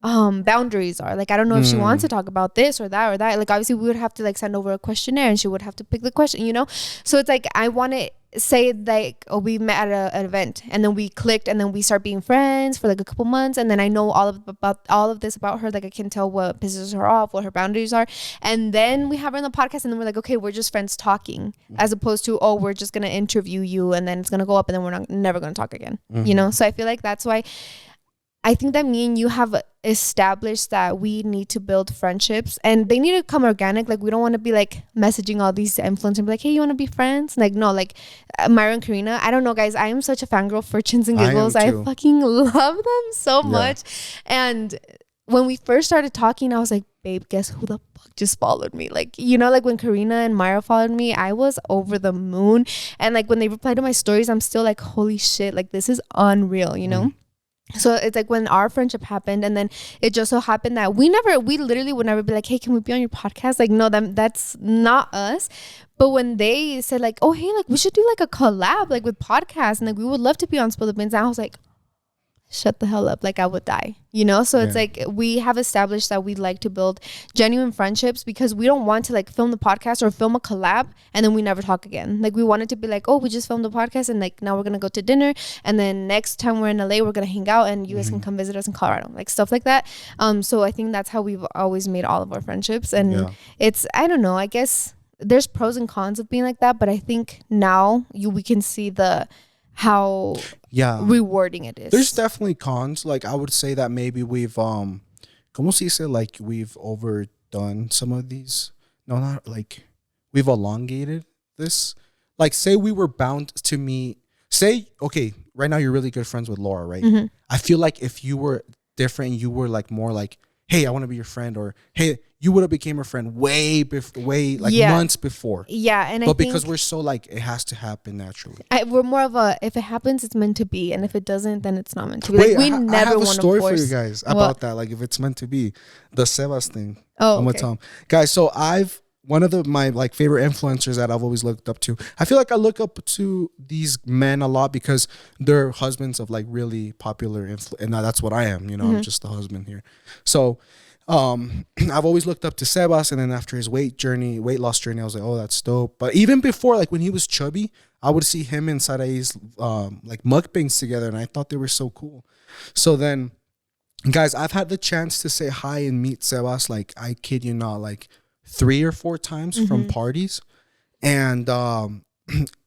boundaries are. Like, I don't know if she wants to talk about this or that or that. Like, obviously we would have to like send over a questionnaire, and she would have to pick the question, you know. So it's like, I want to say like, oh, we met at an event, and then we clicked, and then we start being friends for like a couple months, and then I know about all of this about her. Like, I can tell what pisses her off, what her boundaries are, and then we have her on the podcast, and then we're like, okay, we're just friends talking, as opposed to, oh, we're just gonna interview you, and then it's gonna go up, and then we're never gonna talk again. You know. So I feel like that's why I think that me and you have established that we need to build friendships, and they need to come organic. Like, we don't want to be like messaging all these influencers and be like, hey, you want to be friends? Like, no, like Myra and Karina, I don't know, guys, I am such a fangirl for Chins and Giggles. I fucking love them so much. And when we first started talking, I was like, babe, guess who the fuck just followed me? Like, you know, like when Karina and Myra followed me, I was over the moon. And like when they replied to my stories, I'm still like, holy shit, like this is unreal, you know? So it's like when our friendship happened, and then it just so happened that we literally would never be like, hey, can we be on your podcast? Like, no, that's not us. But when they said like, oh, hey, like we should do like a collab like with podcasts, and like we would love to be on Spill the Beans, and I was like, shut the hell up, like I would die, you know. So it's like we have established that we like to build genuine friendships, because we don't want to like film the podcast or film a collab and then we never talk again. Like, we want it to be like, oh, we just filmed the podcast, and like now we're gonna go to dinner, and then next time we're in LA we're gonna hang out, and you guys can come visit us in Colorado, like stuff like that. So I think that's how we've always made all of our friendships. And it's, I don't know, I guess there's pros and cons of being like that, but I think now we can see how rewarding it is. There's definitely cons. Like, I would say that maybe we've como se dice, like we've overdone some of these. No, not like we've elongated this. Like, say we were bound to meet, say, okay, right now you're really good friends with Laura, right? I feel like if you were different, you were like more like, hey, I want to be your friend, or hey, you would have became her friend way months before. Yeah, and but because we're so like, it has to happen naturally. We're more of a, if it happens, it's meant to be, and if it doesn't, then it's not meant to be. Wait, like, I have a story for you guys about that. Like, if it's meant to be, the Sebas thing. Oh, I'm gonna tell him, guys. So one of my like favorite influencers that I've always looked up to. I feel like I look up to these men a lot because they're husbands of like really popular and that's what I am. You know, I'm just the husband here. So I've always looked up to Sebas, and then after his weight loss journey, I was like, oh, that's dope. But even before, like when he was chubby, I would see him and Sarai's like mukbangs together, and I thought they were so cool. So then, guys, I've had the chance to say hi and meet Sebas, like, I kid you not, like 3 or 4 times from parties. And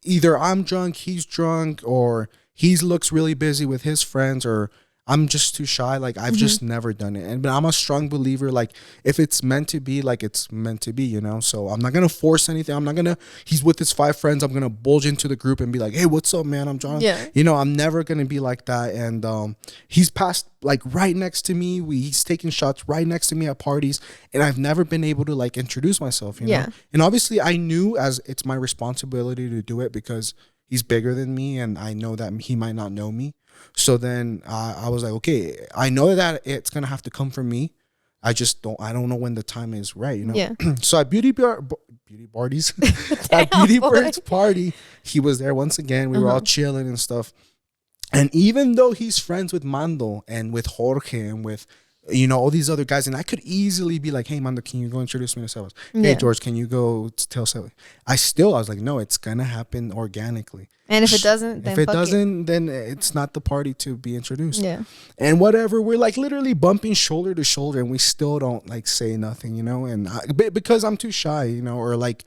either I'm drunk, he's drunk, or he looks really busy with his friends, or I'm just too shy. Like, I've just never done it. And but I'm a strong believer, like, if it's meant to be, like, it's meant to be, you know? So I'm not going to force anything. I'm not going to, he's with his 5 friends. I'm going to bulge into the group and be like, hey, what's up, man? I'm John. Yeah. You know, I'm never going to be like that. And he's passed, like, right next to me. He's taking shots right next to me at parties. And I've never been able to, like, introduce myself, you know? And obviously I knew as it's my responsibility to do it because he's bigger than me and I know that he might not know me. So then I was like, okay, I know that it's going to have to come from me. I don't know when the time is right, you know? Yeah. So at Beauty Bird's party, he was there once again. We were all chilling and stuff. And even though he's friends with Mando and with Jorge and with, you know, all these other guys, and I could easily be like, hey, Mando, can you go introduce me to Sebas? Hey, George, can you go tell Sebas? I was like, no, it's going to happen organically. And if it doesn't, then it's not the party to be introduced. Yeah. And whatever, we're like literally bumping shoulder to shoulder and we still don't like say nothing, you know? And because I'm too shy, you know, or like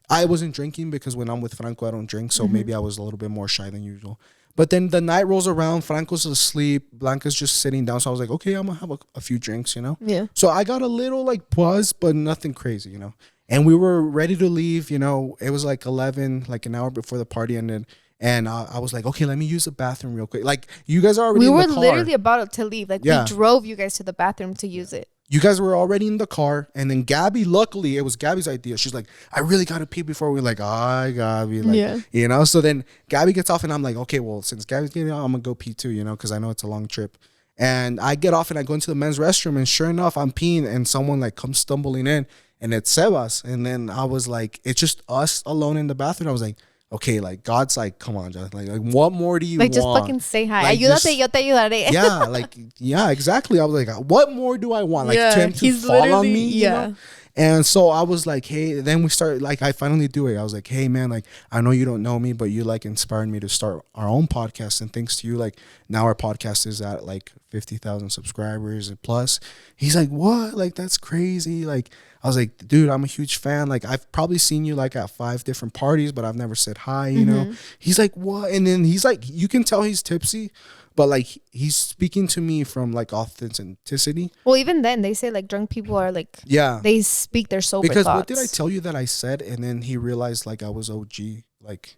I wasn't drinking because when I'm with Franco, I don't drink. So maybe I was a little bit more shy than usual. But then the night rolls around, Franco's asleep, Blanca's just sitting down. So I was like, okay, I'm going to have a few drinks, you know? Yeah. So I got a little like buzz, but nothing crazy, you know? And we were ready to leave, you know? It was like 11, like an hour before the party ended. And I was like, okay, let me use the bathroom real quick. Like, you guys are already in the car. We were literally about to leave. Like, we drove you guys to the bathroom to use it. You guys were already in the car. And then Gabby, luckily, it was Gabby's idea. She's like, I really got to pee before we like, all right, Gabby. Like, you know? So then Gabby gets off and I'm like, okay, well, since Gabby's getting out, I'm going to go pee too, you know? Because I know it's a long trip. And I get off and I go into the men's restroom. And sure enough, I'm peeing and someone like comes stumbling in. And it's Sebas. And then I was like, it's just us alone in the bathroom. I was like, okay, like God's like, come on, Jonathan. Like what more do you want? Like just fucking say hi. Like, Ayúdate, yo te ayudaré. Yeah, like yeah, exactly. I was like, what more do I want? Like to him to fall on me, you know? And so I was like, hey, then we started, like, I finally do it. I was like, hey, man, like, I know you don't know me, but you, like, inspired me to start our own podcast. And thanks to you, like, now our podcast is at, like, 50,000 subscribers and plus. He's like, what? Like, that's crazy. Like, I was like, dude, I'm a huge fan. Like, I've probably seen you, like, at 5 different parties, but I've never said hi, you know? He's like, what? And then he's like, you can tell he's tipsy. But, like, he's speaking to me from, like, authenticity. Well, even then, they say, like, drunk people are, like... Yeah. They speak their sober because thoughts. What did I tell you that I said? And then he realized, like, I was OG. Like...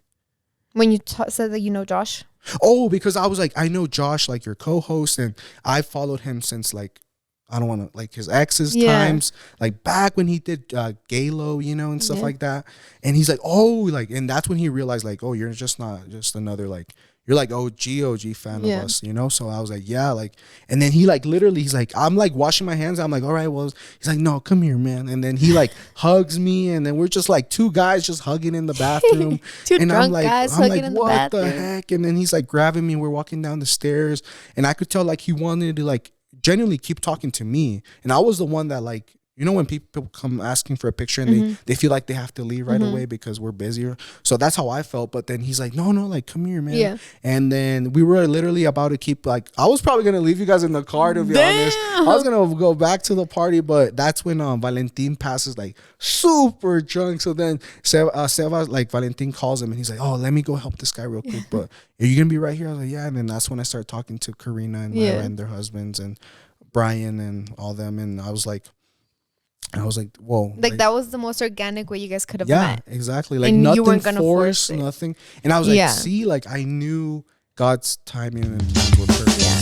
When you said that you know Josh? Oh, because I was like, I know Josh, like, your co-host. And I followed him since, like... I don't want to... Like, his ex's times. Like, back when he did Galo, you know, and stuff like that. And he's like, oh, like... And that's when he realized, like, oh, you're just not just another, like... You're like OG fan of us, you know? So I was like, yeah, like, and then he like, literally, he's like, I'm like washing my hands. I'm like, all right, well, he's like, no, come here, man. And then he like hugs me. And then we're just like 2 guys just hugging in the bathroom. And drunk I'm like, guys hugging in the bathroom. What the heck? And then he's like grabbing me. We're walking down the stairs. And I could tell like he wanted to like genuinely keep talking to me. And I was the one that like, you know, when people come asking for a picture and they feel like they have to leave right away because we're busier. So that's how I felt. But then he's like, no, like, come here, man. Yeah. And then we were literally about to keep, like, I was probably going to leave you guys in the car, to be honest. I was going to go back to the party. But that's when Valentin passes, like, super drunk. So then Sebas, like, Valentin calls him and he's like, oh, let me go help this guy real quick. But are you going to be right here? I was like, yeah. And then that's when I started talking to Karina and Myra and their husbands and Brian and all them. And I was like, whoa. Like that was the most organic way you guys could have Yeah, met. exactly. Like and nothing you weren't gonna forced, nothing. And I was like, see, like I knew God's timing and plans were perfect. Yeah.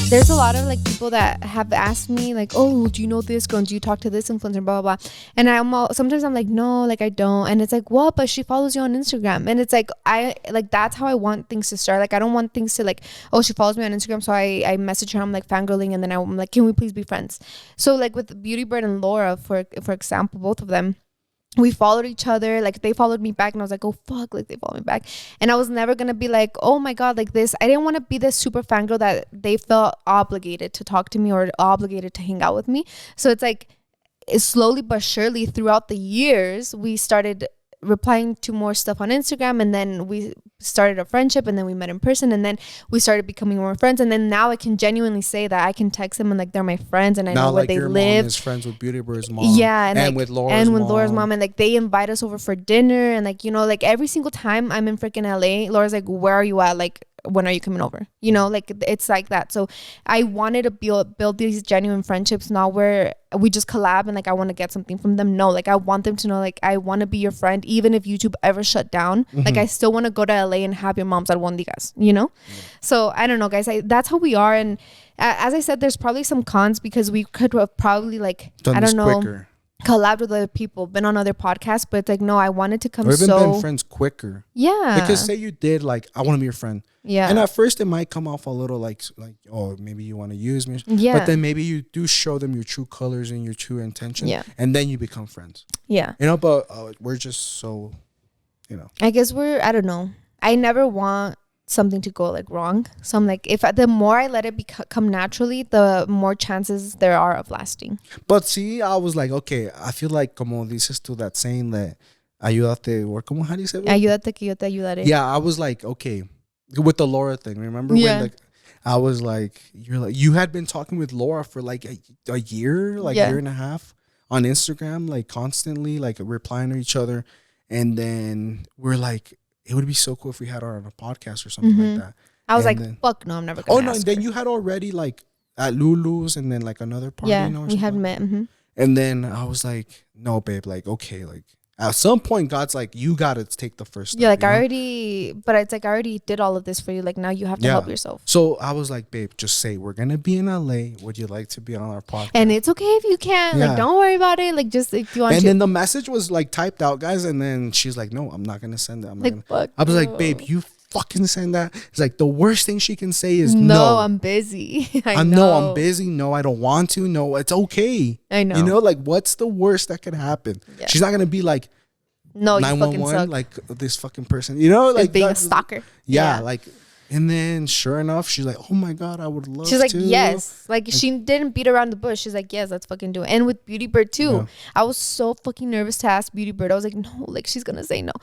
There's a lot of like people that have asked me like, oh, do you know this girl? Do you talk to this influencer? Blah, blah, blah. And sometimes I'm like, no, like I don't. And it's like, what? But she follows you on Instagram. And it's like, that's how I want things to start. Like, I don't want things to like, oh, she follows me on Instagram. So I message her. I'm like fangirling. And then I'm like, can we please be friends? So like with Beautybird and Laura, for example, both of them, we followed each other, like they followed me back, and I was like, oh fuck, like they followed me back. And I was never gonna be like, oh my god, like this. I didn't want to be this super fangirl that they felt obligated to talk to me or obligated to hang out with me. So it's like, slowly but surely throughout the years, we started replying to more stuff on Instagram, and then we started a friendship, and then we met in person, and then we started becoming more friends. And then now I can genuinely say that I can text them and like they're my friends, and I now, know where like, they your live. mom is friends with Beautybird's mom. Yeah, and like, with Laura's mom. and like they invite us over for dinner, and like, you know, like every single time I'm in freaking LA, Laura's like, where are you at? Like, when are you coming over? You know, like it's like that. So I wanted to build these genuine friendships, not where we just collab and like I want to get something from them. No, like I want them to know, like, I want to be your friend even if YouTube ever shut down. Like I still want to go to LA and have your mom's albondigas, you know? So I don't know, guys, that's how we are. And as I said, there's probably some cons because we could have probably like I don't know quicker. Collabed with other people, been on other podcasts, but it's like, no, I wanted to come or even been friends quicker. Yeah, because say you did, like, I want to be your friend. Yeah, and at first it might come off a little like oh, maybe you want to use me. Yeah, but then maybe you do show them your true colors and your true intention. Yeah, and then you become friends. Yeah, you know. But we're just so, you know. I guess I don't know. I never want something to go like wrong. So I'm like, if the more I let it come naturally, the more chances there are of lasting. But see, I was like, okay, I feel like como dices tú, that saying that ayúdate, or como, how do you say it? Ayúdate que yo te ayudaré. Yeah, I was like, okay, with the Laura thing, remember when like I was like, you had been talking with Laura for like a year, like year and a half on Instagram, like constantly like replying to each other, and then we're like, it would be so cool if we had her on a podcast or something like that. I was like, fuck no, I'm never gonna. Oh no, and then you had already like at Lulu's and then like another party. Yeah, we had met. And then I was like, no, babe, like, okay, like at some point God's like, you gotta take the first step. Yeah, like I already did all of this for you. Like now you have to help yourself. So I was like, babe, just say we're gonna be in LA. Would you like to be on our podcast? And it's okay if you can't. Like, don't worry about it. Like, just if you want. And then the message was like typed out, guys. And then she's like, no, I'm not gonna send it. I'm like, not gonna. I was like, babe, you fucking send that. It's like the worst thing she can say is no, I'm busy. I know I'm busy. No, I don't want to. No, it's okay. I know. You know, like, what's the worst that could happen? Yeah. She's not gonna be like, no, 911, like this fucking person, you know, like being a stalker. Yeah, like, and then sure enough, she's like, oh my god, I would love to. She's like, yes. Like, she didn't beat around the bush. She's like, yes, let's fucking do it. And with Beautybird too, I was so fucking nervous to ask Beautybird. I was like, no, like she's gonna say no.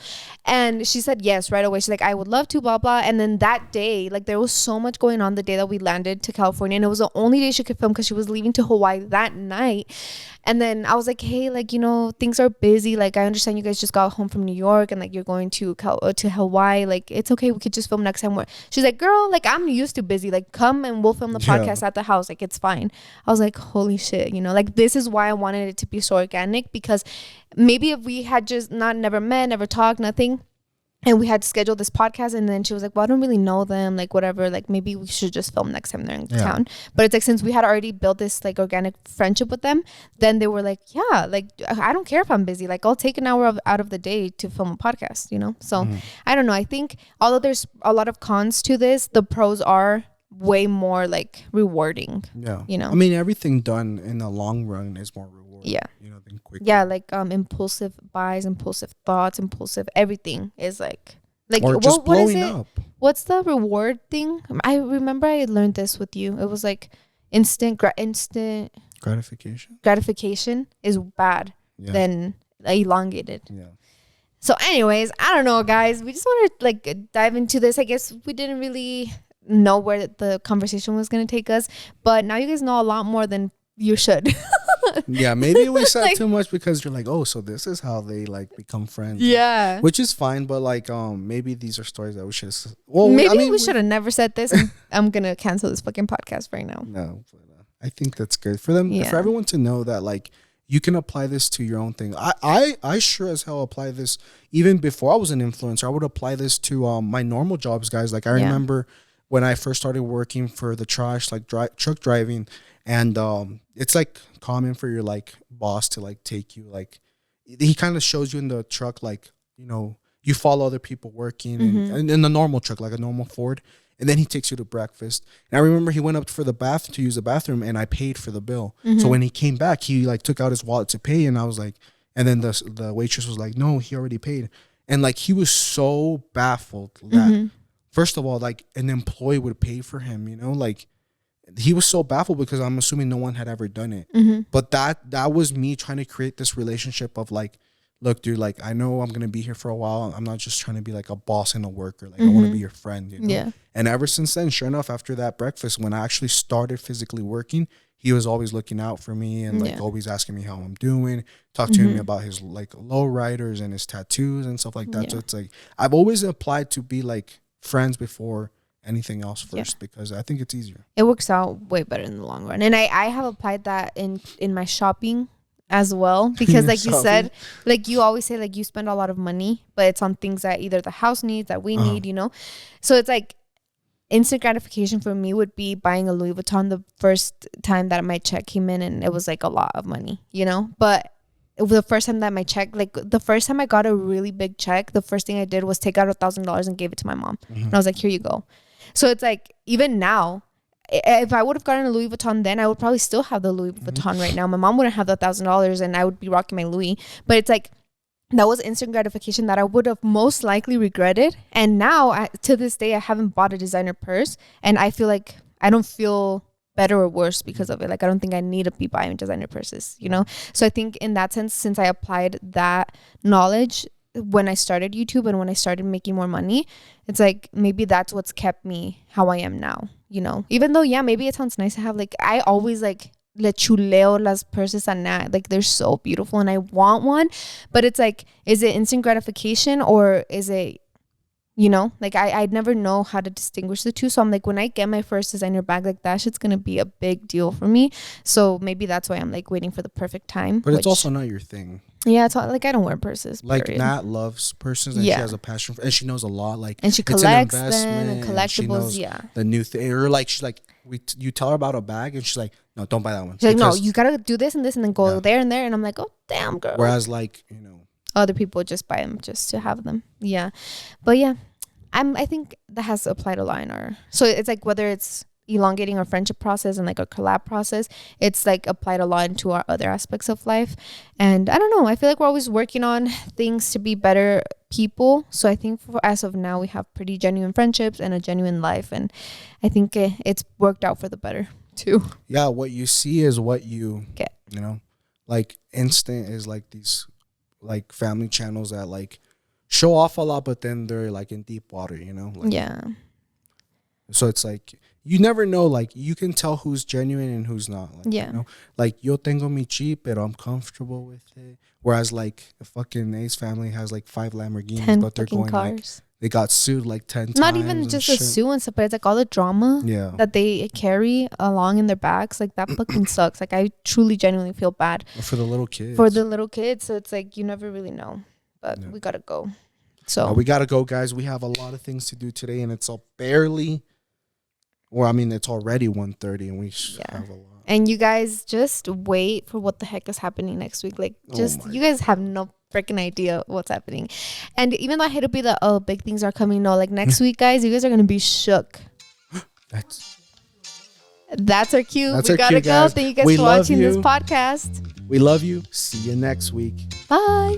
And she said yes right away. She's like, I would love to, blah blah. And then that day, like, there was so much going on the day that we landed to California, and it was the only day she could film because she was leaving to Hawaii that night. And then I was like, hey, like, you know, things are busy. Like, I understand you guys just got home from New York and like you're going to Hawaii. Like, it's okay. We could just film next time. She's like, girl, like, I'm used to busy. Like, come and we'll film the podcast at the house. Like, it's fine. I was like, holy shit, you know, like, this is why I wanted it to be so organic, because maybe if we had just never met, never talked, nothing, and we had scheduled this podcast, and then she was like, well, I don't really know them, like, whatever, like, maybe we should just film next time they're in town. But it's like, since we had already built this like organic friendship with them, then they were like, yeah, like, I don't care if I'm busy, like, I'll take an hour out of the day to film a podcast, you know. So I don't know, I think although there's a lot of cons to this, the pros are way more like rewarding. You know, I mean, everything done in the long run is more rewarding. You know, than quick. Like impulsive buys, impulsive thoughts, impulsive everything is like or just blowing up. What's the reward thing? I remember I learned this with you. It was like instant gratification is bad than elongated. So anyways, I don't know, guys, we just want to like dive into this. I guess we didn't really know where the conversation was going to take us, but now you guys know a lot more than you should. Maybe we said like, too much, because you're like, oh, so this is how they like become friends. Which is fine, but like maybe these are stories that we should we should have never said this. I'm gonna cancel this fucking podcast right now. No, but, I think that's good for them, for everyone to know that like you can apply this to your own thing. I sure as hell apply this even before I was an influencer. I would apply this to my normal jobs, guys. Like I remember when I first started working for the trash, like truck driving, and it's like common for your like boss to like take you, like he kind of shows you in the truck, like, you know, you follow other people working and in the normal truck, like a normal Ford, and then he takes you to breakfast. And I remember he went up for the bath to use the bathroom, and I paid for the bill. So when he came back, he like took out his wallet to pay, and I was like, And then the waitress was like, no, he already paid. And like, he was so baffled that first of all, like an employee would pay for him, you know, like he was so baffled because I'm assuming no one had ever done it. But that was me trying to create this relationship of like, look, dude, like I know I'm gonna be here for a while. I'm not just trying to be like a boss and a worker. Like I want to be your friend, you know? Yeah. And ever since then, sure enough, after that breakfast, when I actually started physically working, he was always looking out for me and like always asking me how I'm doing, talk to me about his like low riders and his tattoos and stuff like that. Yeah. So it's like I've always applied to be like friends before anything else first because I think it's easier. It works out way better in the long run. And I have applied that in my shopping as well, because like you said, like you always say, like you spend a lot of money, but it's on things that either the house needs, that we need, you know? So it's like instant gratification for me would be buying a Louis Vuitton the first time that my check came in, and it was like a lot of money, you know? But the first time that my check, like the first time I got a really big check, the first thing I did was take out $1,000 and gave it to my mom. And I was like, here you go. So it's like, even now, if I would have gotten a Louis Vuitton then, I would probably still have the Louis Vuitton right now. My mom wouldn't have the $1,000 and I would be rocking my Louis. But it's like, that was instant gratification that I would have most likely regretted. And now, to this day, I haven't bought a designer purse. And I feel like I don't feel better or worse because of it. Like, I don't think I need to be buying designer purses, you know? So I think in that sense, since I applied that knowledge when I started YouTube and when I started making more money, it's like maybe that's what's kept me how I am now, you know? Even though, yeah, maybe it sounds nice to have, like, I always like le chuleo las purses and that, like they're so beautiful and I want one, but it's like, is it instant gratification or is it, you know, like I'd never know how to distinguish the two. So I'm like, when I get my first designer bag, like that shit's gonna be a big deal for me. So maybe that's why I'm like waiting for the perfect time. But it's also not your thing. Yeah, it's all, like I don't wear purses. Like period. Nat loves purses and she has a passion for, and she knows a lot. Like, and she collects them and collectibles. Yeah, the new thing, or like she's like, you tell her about a bag and she's like, no, don't buy that one. She's like, no, you gotta do this and this and then go there and there. And I'm like, oh damn, girl. Whereas like, you know, other people just buy them just to have them. Yeah, but yeah, I think that has applied a lot in our. So it's like whether it's elongating our friendship process and like a collab process, it's like applied a lot into our other aspects of life. And I don't know, I feel like we're always working on things to be better people. So I think as of now we have pretty genuine friendships and a genuine life, and I think it's worked out for the better too. Yeah, what you see is what you get, you know. Like Instant is like these like family channels that like show off a lot, but then they're like in deep water, you know? Like, yeah. So it's like you never know. Like you can tell who's genuine and who's not. Like, yeah. You know? Like yo tengo mi Jeep, but I'm comfortable with it. Whereas like the fucking Ace family has like 5 Lamborghinis, 10 but they're going cars. Like they got sued like 10 times. Not even just a sue and stuff, but it's like all the drama that they carry along in their backs. Like that fucking sucks. Like I truly, genuinely feel bad for the little kids. For the little kids. So it's like you never really know. But we gotta go. So we gotta go, guys. We have a lot of things to do today, and it's all barely. Or I mean, it's already 1:30, and we have a lot. And you guys just wait for what the heck is happening next week. Like, just you guys have no freaking idea what's happening. And even though I hate to be the big things are coming, no, like next week, guys, you guys are gonna be shook. That's our cue. We gotta go. Guys. Thank you guys for watching this podcast. We love you. See you next week. Bye.